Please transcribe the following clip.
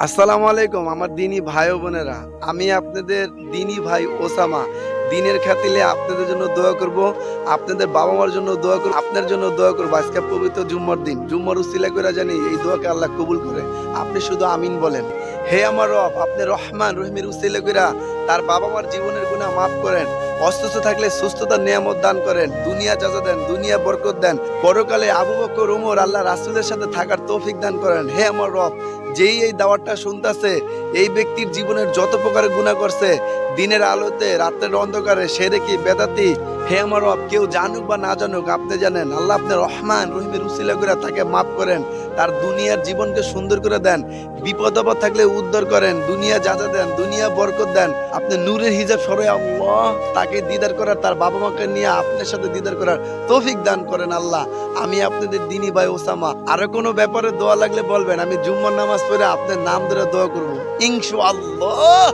আসসালামু আলাইকুম আমার দিনী ভাই ও বোনেরা। আমি আপনাদের দিনী ভাই ওসামা। দিনের খাতিলে আপনাদের জন্য দোয়া করব, আপনাদের বাবা মার জন্য দোয়া করব, আপনার জন্য দোয়া করব। আজকে পবিত্র জুম্মার দিন, জুম্মার উসিলা করে জানি এই দোয়াকে আল্লাহ কবুল করে। আপনি শুধু আমিন বলেন। হে আমার রব, আপনি রহমান রহিমের উসিলা করে তার বাবা মার জীবনের গুনাহ মাফ করেন। অসুস্থ থাকলে সুস্থতার নিয়ামত দান করেন, দুনিয়া যাজা দেন, দুনিয়া বরকত দেন। পরকালে আবু বকর ওমর আল্লাহ রাসূলের সাথে থাকার তৌফিক দান করেন। হে আমার রব, যেই এই দাওয়াতটা শুনতেছে, এই ব্যক্তির জীবনের যত প্রকার গুনাহ করছে, দিনের আলোতে রাতের অন্ধকারে সেরেকি বেদাতি, হে আমার রব, কেউ জানুক বা না জানুক আপনি জানেন। আল্লাহ আপনি রহমান রহিমের উসিলা করে তাকে মাফ করেন, তার দুনিয়ার জীবনকে সুন্দর করে দেন। বিপদ আপদ থাকলে উদ্ধার করেন, দুনিয়া যাজা দেন, দুনিয়া বরকত দেন। আপনি নূরের হিজাব সরে আল্লাহ তাকে দিদার করার, তার বাবা মাকে নিয়ে আপনার সাথে দিদার করার তৌফিক দান করেন আল্লাহ। আমি আপনাদের দিনী ভাই ওসামা। আরো কোনো ব্যাপারে দোয়া লাগলে বলবেন, আমি জুম্মার নামাজ পড়ে আপনার নাম ধরে দোয়া করবো ইনশাআল্লাহ।